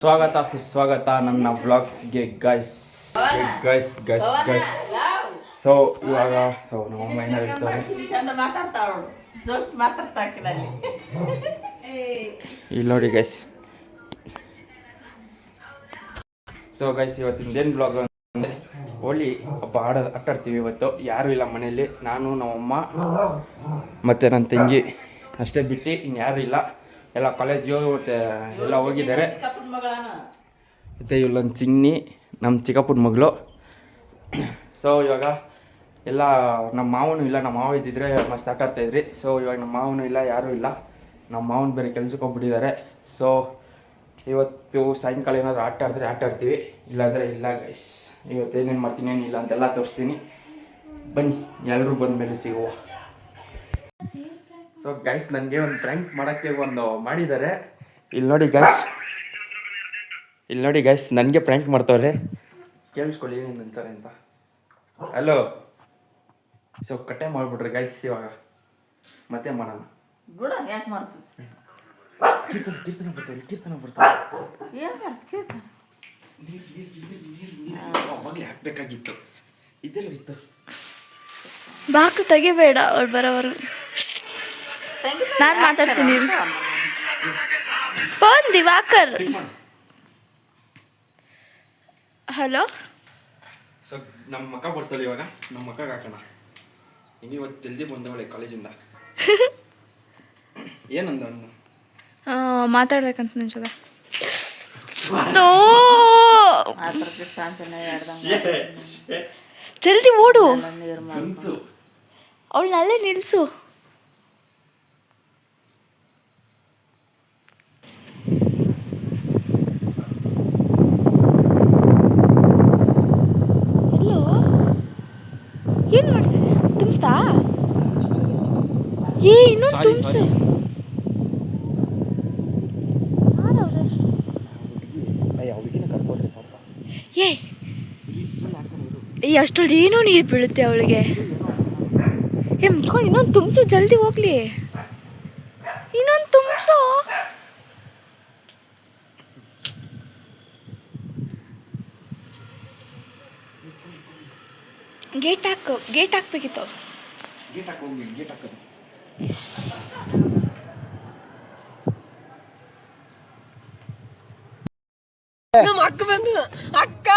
ಸುಸ್ವಾಗತ ನನ್ನ ವ್ಲಾಗ್ಸ್ಗೆ guys. So ಇವಾಗ ನಮ್ಮಮ್ಮ ಏನಾರು ಹೇಳ್ತಾರೆ ಇಲ್ಲಿ ನೋಡಿ ಗೈಸ್. ಸೊ ಗೈಸ್, ಇವತ್ತಿಂದೇನು ಬ್ಲಾಗ್ ಅಂದರೆ ಹೋಳಿ ಹಬ್ಬ ಆಟಾಡ್ತೀವಿ. ಇವತ್ತು ಯಾರೂ ಇಲ್ಲ ಮನೆಯಲ್ಲಿ, ನಾನು ನಮ್ಮಮ್ಮ ಮತ್ತು ನನ್ನ ತಂಗಿ ಅಷ್ಟೇ ಬಿಟ್ಟು ಇನ್ಯಾರೂ ಇಲ್ಲ. ಎಲ್ಲ ಕಾಲೇಜ್ಗೆ ಮತ್ತು ಎಲ್ಲ ಹೋಗಿದ್ದಾರೆ. ಮತ್ತು ಇಲ್ಲೊಂದು ಚಿನ್ನಿ ನಮ್ಮ ಚಿಕ್ಕಪ್ಪನ ಮಗಳು. ಸೊ ಇವಾಗ ಎಲ್ಲ ನಮ್ಮ ಮಾವನು ಇಲ್ಲ, ನಮ್ಮ ಮಾವ ಇದ್ದಿದ್ರೆ ಮಸ್ತ್ ಆಟಾಡ್ತಾಯಿದ್ರಿ. ಸೊ ಇವಾಗ ನಮ್ಮ ಮಾವನು ಇಲ್ಲ, ಯಾರೂ ಇಲ್ಲ. ನಮ್ಮ ಮಾವನ ಬೇರೆ ಕೆಲ್ಸಕ್ಕೆ ಹೋಗ್ಬಿಟ್ಟಿದ್ದಾರೆ. ಸೊ ಇವತ್ತು ಸಾಯಂಕಾಲ ಏನಾದರೂ ಆಟಾಡ್ತೀವಿ, ಇಲ್ಲಾಂದರೆ ಇಲ್ಲ ಗೈಸ್. ಇವತ್ತು ಏನೇನು ಮಾಡ್ತೀನಿ ಏನಿಲ್ಲ ಅಂತೆಲ್ಲ ತೋರಿಸ್ತೀನಿ, ಬನ್ನಿ ಎಲ್ಲರೂ ಬಂದ ಮೇಲೆ ಸಿಗುವ. ಸೊ ಗೈಸ್, ನನಗೆ ಒಂದು ಪ್ರ್ಯಾಂಕ್ ಮಾಡೋಕ್ಕೆ ಒಂದು ಮಾಡಿದ್ದಾರೆ. ಇಲ್ಲಿ ನೋಡಿ ಗೈಸ್ ನನಗೆ ಪ್ರ್ಯಾಂಕ್ ಮಾಡ್ತವ್ರೆ. ಕೇಳಿಸ್ಕೊಳ್ಳಿ ಏನೇನು ಅಂತಾರೆ ಅಂತ. ಹಲೋ. ಸೊ ಕಟ್ಟೆ ಮಾಡಿಬಿಟ್ರೆ ಗೈಸ್, ಇವಾಗ ಮತ್ತೆ ಮಾಡೋಣ ಬಿಡ. ಯಾಕೆ ಮಾಡ್ತದೆ? ಕೀರ್ತನ ಬರ್ತಾವೆ. ಏನು ಮಾಡ್ತೀವಿ? ಅವಾಗಲೇ ಹಾಕ್ಬೇಕಾಗಿತ್ತು, ಇದೆಲ್ಲ ಇತ್ತು. ಬಾಕು ತೆಗಿಬೇಡ, ಅವ್ಳು ಬರೋವರು. ನಾನು ಮಾತಾಡ್ತೀನಿ. ಪವನ್ ದಿವಾಕರ್. ಹಲೋ. ಸೊ ನಮ್ಮ ಮಕ್ಕ ಬರ್ತಾಳೆ ಇವಾಗ, ನಮ್ಮ ಮಕ್ಕಗೆ ಹಾಕೋಣ. ಇನ್ನು ಇವತ್ತು ಜಲ್ದಿ ಬಂದವಳೆ ಕಾಲೇಜಿಂದ. ಏನಂದ ಅವನು? ಮಾತಾಡ್ಬೇಕಂತ ನನ್ನ ಜೊತೆ. ಜಲ್ದಿ ಓಡು, ಅವಳನ್ನಲ್ಲೇ ನಿಲ್ಸು. ಏನ್ ಮಾಡ್ತಿದ್ದೆ? ತುಂಬಿಸ್ತಾ? ಇನ್ನೊಂದು ತುಂಬಿಸು. ಅಷ್ಟೊಂದು ಏನೋ ನೀರು ಬೀಳುತ್ತೆ ಅವಳಿಗೆ. ಮುಚ್ಕೊಂಡು ಇನ್ನೊಂದು ತುಂಬಿಸು, ಜಲ್ದಿ ಹೋಗ್ಲಿ. ಇನ್ನೊಂದು ತುಂಬಿಸು. ಗೇಟ್ ಹಾಕ್ಬೇಕಿತ್ತು. ನಮ್ಮ ಅಕ್ಕ ಬಂದು ಅಕ್ಕ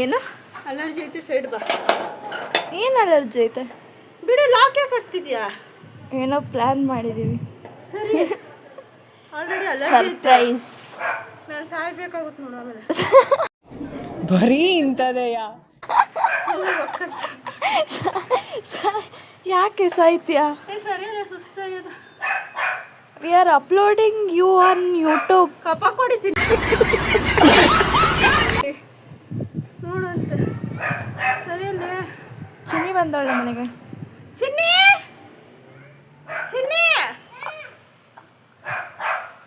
ಏನು ಅಲರ್ಜಿ ಐತೆ, ಸೈಡ್ ಬಾ. ಏನು ಅಲರ್ಜಿ ಐತೆ? ಬಿಡು, ಲಾಕ್ ಯಾಕೆ ಆಗ್ತಿದ್ಯಾ? ಏನೋ ಪ್ಲಾನ್ ಮಾಡಿದೀವಿ. ಸರಿ, ಆಲ್ರೆಡಿ ಅಲರ್ಜಿ ಐತೆ. ಸರ್ಪ್ರೈಸ್. ನಾನು ಸಾಯ್ಬೇಕಾಗುತ್ತೆ ನೋಡು ಆಮೇಲೆ. ಬರೀ ಇಂಥದೆಯಾ? ಯಾಕೆ ಸಾಯ್ತೀಯಾ? ಸರಿ, ಸುಸ್ತಾಗ್ಯದ. We are uploading you on YouTube. ಕಪ್ಪ ಕೊಡಿತೀನಿ ನೋಡಂತ. ಸರಿ ಅಲ್ಲೇ ಚಿನ್ನಿ ಬಂದವಳೆ ಮನೆಗೆ. ಚಿನ್ನಿ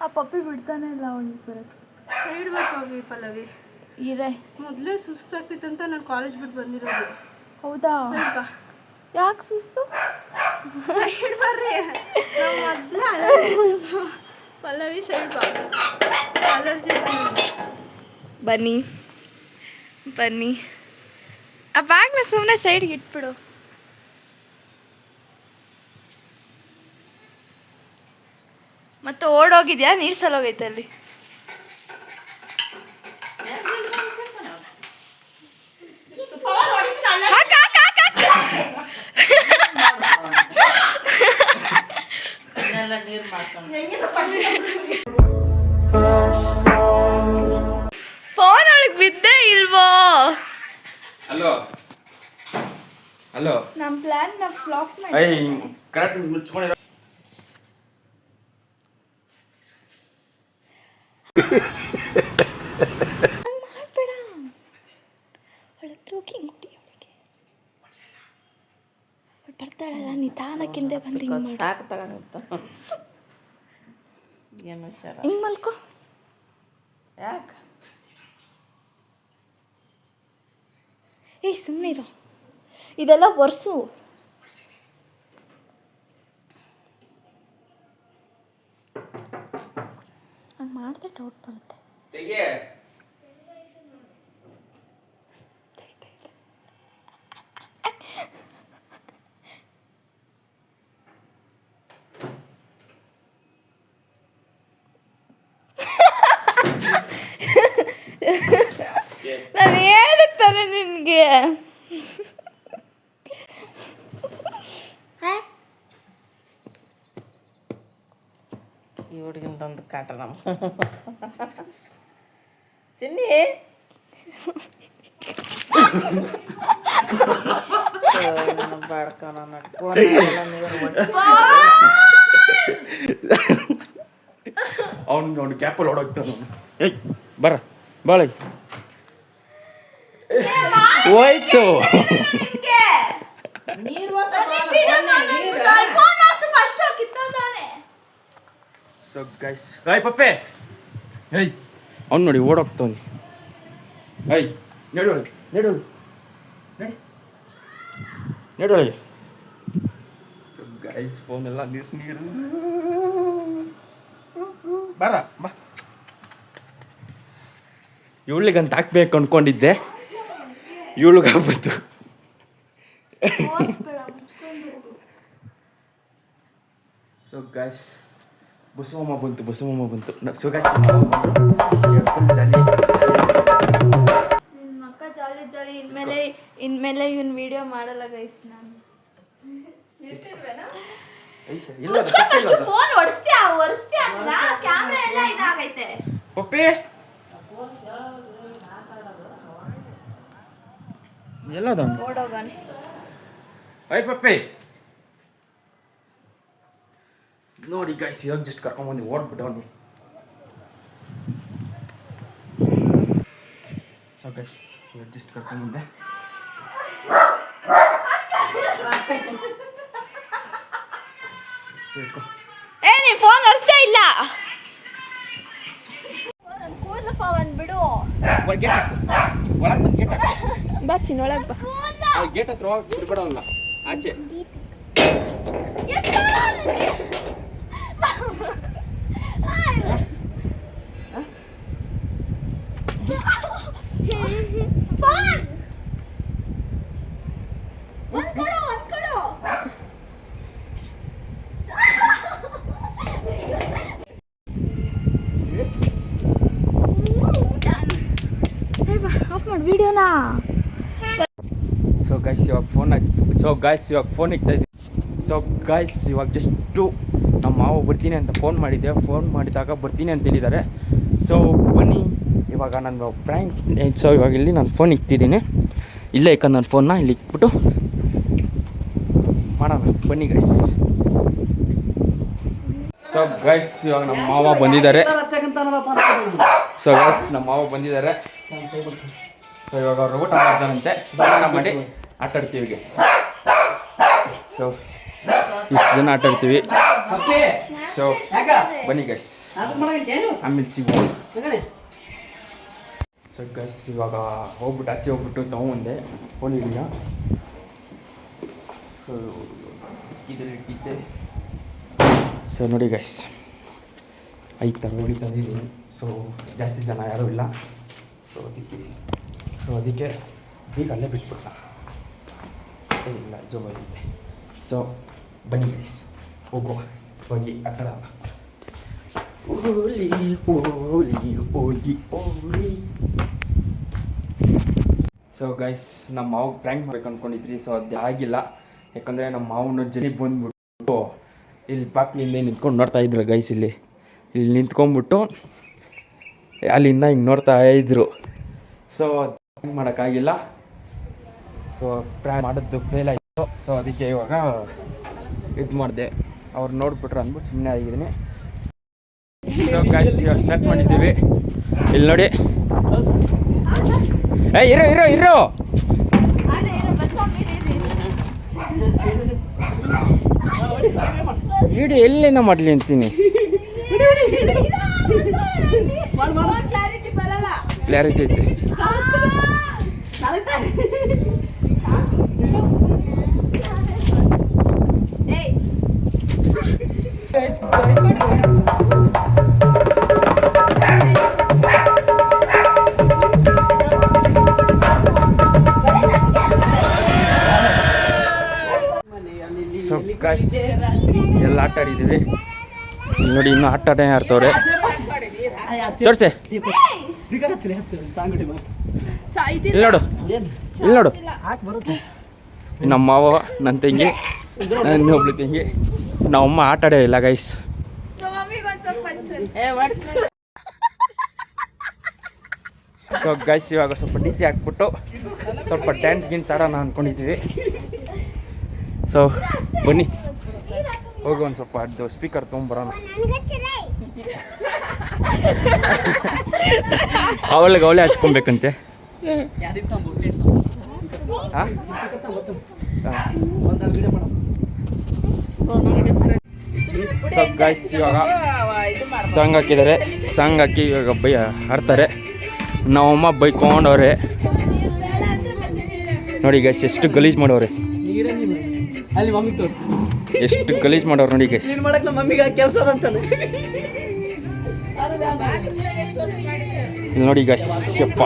ಆ ಪಪ್ಪಿ ಬಿಡ್ತಾನೆ ಇಲ್ಲ ಅವಳಿಗೆ ಬರೋಕ್ಕೆ. ಸೈಡ್ ಬರ್ತೀವಿ ಪಲ್ಲವಿ. ಇರೇ, ಮೊದಲೇ ಸುಸ್ತಾಗ್ತಿತ್ತಂತ ನಾನು ಕಾಲೇಜ್ ಬಿಟ್ಟು ಬಂದಿರೋದು. ಹೌದಾ? ಸೈಡ್ ಬಾ. ಯಾಕೆ ಸುಸ್ತು? ಸೈಡ್ ಬರ್ರಿ. ಮೊದಲೇ ಪಲ್ಲವಿ, ಸೈಡ್ ಬಾ. ಅಲರ್ಜಿ ಬನ್ನಿ. ಆ ಬ್ಯಾಗ್ನ ಸುಮ್ಮನೆ ಸೈಡ್ಗೆ ಇಟ್ಬಿಡು. ಮತ್ತೆ ಓಡೋಗಿದ್ಯಾ? ನೀರು ಸಲೋಗೈತೆ ಅಲ್ಲಿ. ನೀರು ಮಾಡ್ಕೊಂಡು ಫೋನ್ ಒಳಗೆ ಬಿದ್ದೆ ಇಲ್ವೋ? ಹಲೋ. ನಮ್ಮ ಪ್ಲಾನ್ನ ಫ್ಲಾಪ್ ಕರೆಕ್ಟ್ ಮುಚ್ಕೊಂಡಿರೋ. ಮಾಡ್ಬೇಡ. ಅವಳ ಹತ್ರ ಹೋಗಿ ಹಿಂಗೆ ಅವಳಿಗೆ ಬರ್ತಾಳಲ್ಲ, ನಿಧಾನಕ್ಕಿಂದೆ ಬಂದು ಹಿಂಗೆ ಮಾಡಿ. ಸಾಕು ತಗೊಂಡಿರ್ತ. ಏನು ಹುಷಾರ. ಹಿಂಗೆ ಮಲ್ಕೋ. ಯಾಕೆ? ಸುಮ್ಮನೆ ಇರೋ. ಇದೆಲ್ಲ ಒರೆಸು. ನೋಡಿದ್ರೆ ಡೌಟ್ ಬರುತ್ತೆ. ತೆಗೆ ನಾನು ಹೇಳಿದೆ ತಾನೆ ನಿನಗೆ. ಈ ಹುಡುಗಿಂದೊಂದು ಕಾಟ ನಮ್ಮ ಚಿನ್ನಿ ಬಾಡ್ಕೊಳ ಅವ್ನು ಕ್ಯಾಪಲ್ಲಿ ಓಡೋಗ್ತಾನ. ಏಯ್ ಬರ ಬಾಳ ಹೋಯ್ತು. ಸೊ ಗೈಸ್ ಹಾಯ್ ಪಪ್ಪೆ. ಏಯ್ ಅವ್ನು ನೋಡಿ ಓಡೋಗ್ತಾವನಿ. ಏಯ್ ನಡೋಳಿ ನಡೋಳಿ ನಡಿ ನಡೋಳಿ. ಸೊ ಗೈಸ್ ಫೋನೆಲ್ಲ ನೀರು ಬರ ಬಾ. ಇವಳಿಗಂತ ಹಾಕ್ಬೇಕು ಅಂದ್ಕೊಂಡಿದ್ದೆ, ಇವಳಿಗಾಗ್ಬಿಡ್ತು. ಸೊ ಗೈಸ್ ಬಸವಮ್ಮ ಬಂತು. ಸೊ ಗೈಸ್ ನಿಮ್ಮ ಅಕ್ಕ ಜಾಲಿ ಇನ್ಮೇಲೆ ಇವನ್ ವಿಡಿಯೋ ಮಾಡಲ್ಲ ಗೈಸ್. ನಾನು ಫಸ್ಟ್ ಫೋನ್ ಒರೆಸ್ತೀಯಾ ಅಂತ ಕ್ಯಾಮ್ರಾ ಎಲ್ಲ ಇದಾಗೈತೆ. ಪಪ್ಪಿ ಎಲ್ಲದ ಓಡೋಗಾನೆ. ಐ ಪಪ್ಪಿ ನೋಡಿ ಗೈಸ್ ಇವಾಗ ಜಸ್ಟ್ ಕರ್ಕೊಂಡ್ಬಂದು ಓಡ್ಬಿಟ್ಟವನಿ. ಸೊ ಗೈಸ್ ಇವಾಗ ಜಸ್ಟ್ ಕರ್ಕೊಂಡ್ಬಂದೆ. ನೀ ಫೋನ್ ಒರೆಸ್ತಾ ಇಲ್ಲ. ಕೂದಲಪ್ಪ ಬಿಡು. ಗೇಟ್ ಹಾಕು, ಒಳಗೆ ಬಂದು ಗೇಟ್ ಹಾಕು. ಬಾ ಚಿನ್ನ ಒಳಗೆ ಬಾ. ಗೇಟ್ ಹತ್ರ ಹೋಗಿ ಬಿಡ್ಬೇಡವಲ್ಲ ಆಚೆ. ಆಫ್ ಮಾಡಿ ವಿಡಿಯೋನಾ. ಸೊ ಗೈಸ್ ಇವಾಗ ಫೋನ್ ಇಕ್ತಾ ಇದ್ದೀವಿ. ಸೊ ಗೈಸ್ ಇವಾಗ ಜಸ್ಟು ನಮ್ಮ ಮಾವ ಬರ್ತೀನಿ ಅಂತ ಫೋನ್ ಮಾಡಿದ್ದೆ. ಫೋನ್ ಮಾಡಿದಾಗ ಬರ್ತೀನಿ ಅಂತ ಹೇಳಿದ್ದಾರೆ. ಸೊ ಬನ್ನಿ ಇವಾಗ ನಾನು ಪ್ರ್ಯಾಂಕ್. ಸೊ ಇವಾಗ ಇಲ್ಲಿ ನಾನು ಫೋನ್ ಇಕ್ತಿದ್ದೀನಿ. ಇಲ್ಲೇ ಇಕ್ಕ ನನ್ನ ಫೋನ್ನ ಇಲ್ಲಿ ಇಕ್ಬಿಟ್ಟು ಮಾಡೋಣ ಬನ್ನಿ ಗೈಸ್. ಸೊ ಗೈಸ್ ಇವಾಗ ನಮ್ಮ ಮಾವ ಬಂದಿದ್ದಾರೆ. ಸೊ ಗೈಸ್ ನಮ್ಮ ಮಾವ ಬಂದಿದ್ದಾರೆ. ಸೊ ಇವಾಗ ಅವ್ರು ಊಟ ಮಾಡ್ತಾರಂತೆ. ಊಟ ಮಾಡಿ ಆಟ ಆಡ್ತೀವಿ ಗೈಸ್. ಸೊ ಇಷ್ಟು ಜನ ಆಟ ಆಡ್ತೀವಿ. ಸೊ ಬನ್ನಿ ಗೈಸ್ ಆಮೇಲೆ ಸಿಗೋಣ. ಸೊ ಗೈಸ್ ಇವಾಗ ಹೋಗ್ಬಿಟ್ಟು ಆಚೆ ಹೋಗ್ಬಿಟ್ಟು ತೊಗೊಂಬಂದೆ ಫೋನ್ ಹಿಡಿಯ. ಸೊ ಇದರಲ್ಲಿ ಇಟ್ಟಿದ್ದೆ. ಸೊ ನೋಡಿ ಗೈಸ್ ಐದು ಹೊಡಿತಾ ಇದ್ದೀನಿ. ಸೊ ಜಾಸ್ತಿ ಜನ ಯಾರೂ ಇಲ್ಲ. ಸೊ ಅದಕ್ಕೆ ಈಗ ಅಲ್ಲೇ ಬಿಟ್ಬಿಟ್ಟ ಇಲ್ಲ ಜೋಬಲ್ಲಿದೆ. ಸೊ ಬನ್ನಿ ಗೈಸ್ ಹೋಗುವ, ಹೋಗಿ ಆಟ ಆಡೋಣ. ಓಲಿ ಓಲಿ ಓಲಿ ಓಲಿ. ಸೊ ಗೈಸ್ ನಮ್ಮ ಮಾವು ಪ್ರ್ಯಾಂಕ್ ಮಾಡ್ಬೇಕು ಅಂದ್ಕೊಂಡಿದ್ರಿ. ಸೊ ಅದು ಆಗಿಲ್ಲ, ಯಾಕಂದರೆ ನಮ್ಮ ಮಾವನ ಜನ ಬಂದ್ಬಿಟ್ಟು ಇಲ್ಲಿ ಪಾಕ್ಲಿಂದ ನಿಂತ್ಕೊಂಡು ನೋಡ್ತಾ ಇದ್ರು ಗೈಸ್. ಇಲ್ಲಿ ನಿಂತ್ಕೊಂಡ್ಬಿಟ್ಟು ಅಲ್ಲಿಂದ ಹಿಂಗೆ ನೋಡ್ತಾ ಇದ್ರು. ಸೊ ಪ್ರ್ಯಾಂಕ್ ಮಾಡೋಕ್ಕಾಗಿಲ್ಲ. ಸೊ ಪ್ರ್ಯಾಂಕ್ ಮಾಡೋದು ಫೇಲ್ ಆಯಿತು. ಸೊ ಅದಕ್ಕೆ ಇವಾಗ ಇದು ಮಾಡಿದೆ. ಅವ್ರು ನೋಡ್ಬಿಟ್ರು ಅಂದ್ಬಿಟ್ಟು ಸುಮ್ಮನೆ ಆಗಿದ್ದೀನಿ. ಸೊ ಗೈಸ್ ಇವಾಗ ಸ್ಟಾರ್ಟ್ ಮಾಡಿದ್ದೀವಿ. ಇಲ್ಲಿ ನೋಡಿ. ಇರೋ ವಿಡಿಯೋ ಎಲ್ಲಿಂದ ಮಾಡಲಿ ಅಂತೀನಿ. ಕ್ಲಾರಿಟಿ ಐತೆ. ಗೈಸ್ ಎಲ್ಲ ಆಟ ಆಡಿದ್ದೀವಿ. ಇಲ್ಲಿ ನೋಡಿ ಇನ್ನೂ ಆಟ ಆಡ್ತವ್ರೆ. ತೋರಿಸಿ ಇಲ್ಲಿ ನೋಡು, ಇಲ್ಲಿ ನೋಡು. ನಮ್ಮ ಮಾವ, ನನ್ನ ತಂಗಿ, ಇನ್ನೊಬ್ಳು ತಂಗಿ, ನಮ್ಮಮ್ಮ ಆಟ ಆಡೇ ಇಲ್ಲ ಗೈಸ್. ಸೊ ಗೈಸ್ ಇವಾಗ ಸ್ವಲ್ಪ ಡಿಜೆ ಹಾಕ್ಬಿಟ್ಟು ಸ್ವಲ್ಪ ಡ್ಯಾನ್ಸ್ ಗಿನ್ಸ್ ಆಡೋಣ ಅಂದ್ಕೊಂಡಿದ್ದೀವಿ. ಸೊ ಬನ್ನಿ ಹೋಗಿ ಒಂದು ಸ್ವಲ್ಪ ಅದು ಸ್ಪೀಕರ್ ತೊಗೊಂಬರೋಣ. ಅವಳೆ ಹಚ್ಕೊಬೇಕಂತೆ. ಸೊ ಗೈಸ್ ಇವಾಗ ಸಾಂಗ್ ಹಾಕಿದ್ದಾರೆ. ಸಾಂಗ್ ಹಾಕಿ ಇವಾಗ ಆಡ್ತಾರೆ. ನಮ್ಮಮ್ಮ ಬೈಕೊಂಡವ್ರೆ ನೋಡಿ ಗೈಸ್. ಎಷ್ಟು ಗಲೀಜ್ ಮಾಡವ್ರೆ, ಅಲ್ಲಿ ಮಮ್ಮಿಗೆ ತೋರಿಸಿ ಎಷ್ಟು ಗಲೀಜ್ ಮಾಡವ್ರು ನೋಡಿ ಗೈಸ್. ಮಾಡಕ್ ಮಮ್ಮಿಗೆ ಕೆಲಸ ಅಂತಾನೆ. ಇಲ್ಲಿ ನೋಡಿ ಗೈಸ್. ಯಪ್ಪ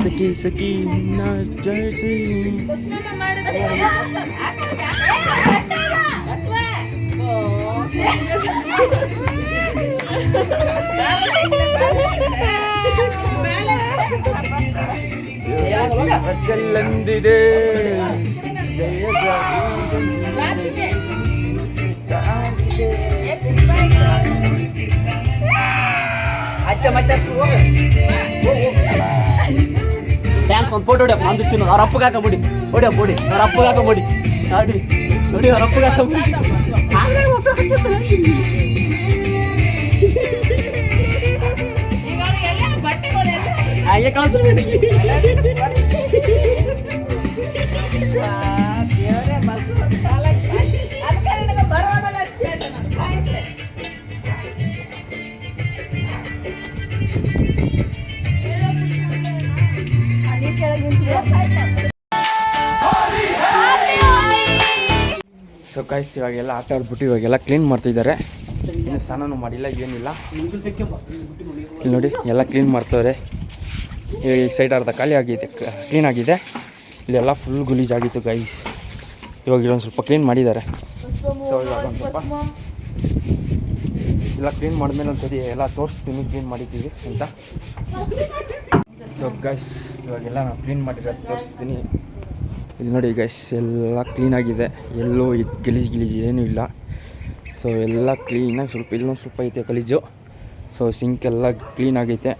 ಸಖಿ ಸಖಿ ಜಯಿಸಿ. ಚೆಲ್ಲಂದಿದೆ ಡ್ಯಾನ್ಸ್ ಒಂದು ಫೋಟೋ ಹೊಡಿಯಪ್ಪ. ಒಂದು ಚಿನ್ನ ಅವ್ರ ಅಪ್ಪಗೆ ಹಾಕಬಿಡಿ. ಹೊಡಿಯಪ್ಪ ಹೊಡಿ, ಅವ್ರ ಅಪ್ಪಗೆ ಹಾಕಬಿಡಿ. ನೋಡಿ ನೋಡಿ, ಅವ್ರ ಅಪ್ಪಗೆ ಹಾಕಬಿಡಿ. ಹಾಗೆ ಕಳಿಸ್ಬಿಡಿ. ಸೊ ಗೈಸ್ ಇವಾಗೆಲ್ಲ ಆಟ ಆಡ್ಬಿಟ್ಟು ಇವಾಗೆಲ್ಲ ಕ್ಲೀನ್ ಮಾಡ್ತಿದ್ದಾರೆ. ಇನ್ನು ಸ್ನಾನನೂ ಮಾಡಿಲ್ಲ, ಏನಿಲ್ಲ. ಇಲ್ಲಿ ನೋಡಿ ಎಲ್ಲ ಕ್ಲೀನ್ ಮಾಡ್ತವ್ರೆ. ಈ ಸೈಡ್ ಅರ್ಧ ಖಾಲಿ ಆಗಿದೆ, ಕ್ಲೀನ್ ಆಗಿದೆ. ಇಲ್ಲೆಲ್ಲ ಫುಲ್ ಗಲೀಜಾಗಿತ್ತು ಗೈಸ್. ಇವಾಗ ಇಲ್ಲೊಂದು ಸ್ವಲ್ಪ ಕ್ಲೀನ್ ಮಾಡಿದ್ದಾರೆ. ಸೊ ಇವಾಗ ಒಂದು ಸ್ವಲ್ಪ ಎಲ್ಲ ಕ್ಲೀನ್ ಮಾಡಿದ್ಮೇಲೆ ಒಂದು ಸರಿ ಎಲ್ಲ ತೋರಿಸ್ತೀನಿ ಕ್ಲೀನ್ ಮಾಡಿದ್ದೀವಿ ಅಂತ. ಸೊ ಗೈಸ್ ಇವಾಗೆಲ್ಲ ನಾವು ಕ್ಲೀನ್ ಮಾಡಿರೋದು ತೋರಿಸ್ತೀನಿ. ಇಲ್ಲಿ ನೋಡಿ ಗೈಸ್ ಎಲ್ಲ ಕ್ಲೀನಾಗಿದೆ, ಎಲ್ಲೂ ಗಲೀಜು ಏನೂ ಇಲ್ಲ. ಸೊ ಎಲ್ಲ ಕ್ಲೀನಾಗಿ ಸ್ವಲ್ಪ ಇಲ್ಲೊಂದು ಸ್ವಲ್ಪ ಐತೆ ಗಲೀಜು. ಸೊ ಸಿಂಕ್ ಎಲ್ಲ ಕ್ಲೀನ್ ಆಗೈತೆ.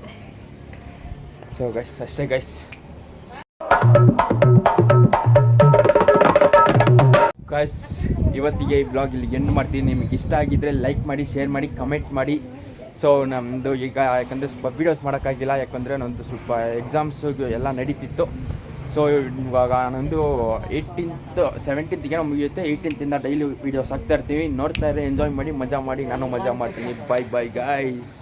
ಸೊ ಗೈಸ್ ಅಷ್ಟೇ ಗೈಸ್. ಗೈಸ್ ಇವತ್ತಿಗೆ ಈ ಬ್ಲಾಗ್ ಇಲ್ಲಿ ಎಂಡ್ ಮಾಡ್ತೀನಿ. ನಿಮಗೆ ಇಷ್ಟ ಆಗಿದ್ದರೆ ಲೈಕ್ ಮಾಡಿ, ಶೇರ್ ಮಾಡಿ, ಕಮೆಂಟ್ ಮಾಡಿ. ಸೊ ನಮ್ಮದು ಈಗ ಯಾಕಂದರೆ ಸ್ವಲ್ಪ ವೀಡಿಯೋಸ್ ಮಾಡೋಕ್ಕಾಗಿಲ್ಲ, ಯಾಕಂದರೆ ನನ್ನದು ಸ್ವಲ್ಪ ಎಕ್ಸಾಮ್ಸು ಎಲ್ಲ ನಡೀತಿತ್ತು. ಸೊ ಇವಾಗ ನಂದು 18th 17th ಮುಗಿಯುತ್ತೆ. 18th ಡೈಲಿ ವೀಡಿಯೋಸ್ ಹಾಕ್ತಾ ಇರ್ತೀವಿ. ನೋಡ್ತಾ ಇರಿ, ಎಂಜಾಯ್ ಮಾಡಿ, ಮಜಾ ಮಾಡಿ. ನಾನು ಮಜಾ ಮಾಡ್ತೀನಿ. Bye bye guys.